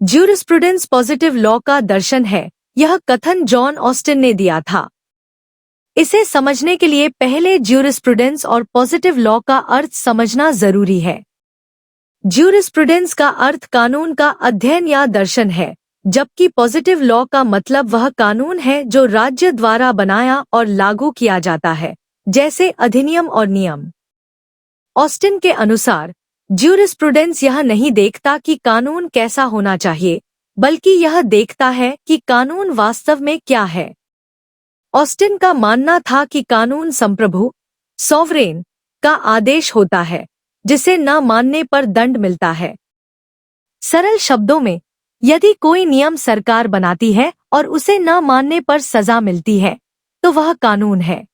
Jurisprudence positive law का दर्शन है, यह कथन जॉन ऑस्टिन ने दिया था। इसे समझने के लिए पहले ज्यूरिस्प्रूडेंस और पॉजिटिव लॉ का अर्थ समझना जरूरी है। ज्यूरिस्प्रूडेंस का अर्थ कानून का अध्ययन या दर्शन है, जबकि पॉजिटिव लॉ का मतलब वह कानून है जो राज्य द्वारा बनाया और लागू किया जाता है, जैसे अधिनियम और नियम। ऑस्टिन के अनुसार ज्यूरिस्प्रूडेंस यह नहीं देखता कि कानून कैसा होना चाहिए, बल्कि यह देखता है कि कानून वास्तव में क्या है। ऑस्टिन का मानना था कि कानून संप्रभु सॉवरेन का आदेश होता है, जिसे न मानने पर दंड मिलता है। सरल शब्दों में, यदि कोई नियम सरकार बनाती है और उसे न मानने पर सजा मिलती है, तो वह कानून है।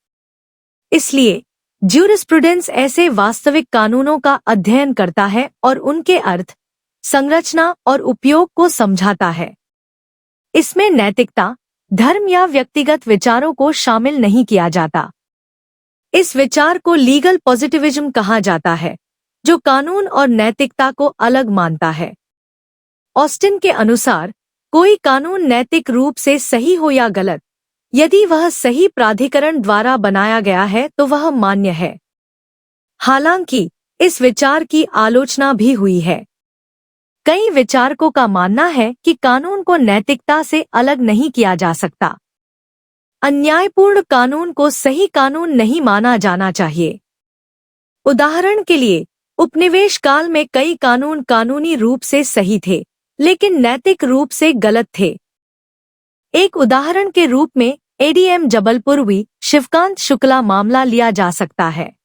इसलिए ज्यूरिस्प्रूडेंस ऐसे वास्तविक कानूनों का अध्ययन करता है और उनके अर्थ, संरचना और उपयोग को समझाता है। इसमें नैतिकता, धर्म या व्यक्तिगत विचारों को शामिल नहीं किया जाता। इस विचार को लीगल पॉजिटिविज्म कहा जाता है, जो कानून और नैतिकता को अलग मानता है। ऑस्टिन के अनुसार कोई कानून नैतिक रूप से सही हो या गलत, यदि वह सही प्राधिकरण द्वारा बनाया गया है तो वह मान्य है। हालांकि इस विचार की आलोचना भी हुई है। कई विचारकों का मानना है कि कानून को नैतिकता से अलग नहीं किया जा सकता। अन्यायपूर्ण कानून को सही कानून नहीं माना जाना चाहिए। उदाहरण के लिए, उपनिवेश काल में कई कानून कानूनी रूप से सही थे, लेकिन नैतिक रूप से गलत थे। एक उदाहरण के रूप में एडीएम जबलपुर शिवकांत शुक्ला मामला लिया जा सकता है।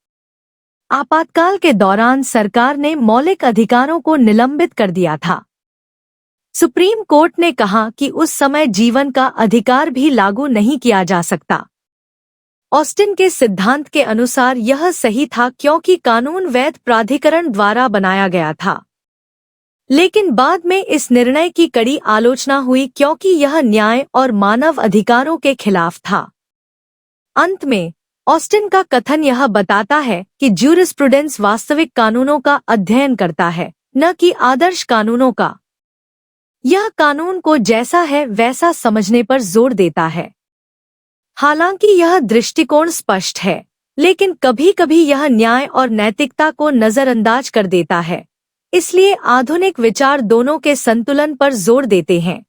आपातकाल के दौरान सरकार ने मौलिक अधिकारों को निलंबित कर दिया था। सुप्रीम कोर्ट ने कहा कि उस समय जीवन का अधिकार भी लागू नहीं किया जा सकता। ऑस्टिन के सिद्धांत के अनुसार यह सही था क्योंकि कानून वैध प्राधिकरण द्वारा बनाया गया था। लेकिन बाद में इस निर्णय की कड़ी आलोचना हुई क्योंकि यह न्याय और मानव अधिकारों के खिलाफ था। अंत में ऑस्टिन का कथन यह बताता है कि ज्यूरिस्प्रूडेंस वास्तविक कानूनों का अध्ययन करता है, न कि आदर्श कानूनों का। यह कानून को जैसा है वैसा समझने पर जोर देता है। हालांकि यह दृष्टिकोण स्पष्ट है, लेकिन कभी-कभी यह न्याय और नैतिकता को नजरअंदाज कर देता है। इसलिए आधुनिक विचार दोनों के संतुलन पर जोर देते हैं।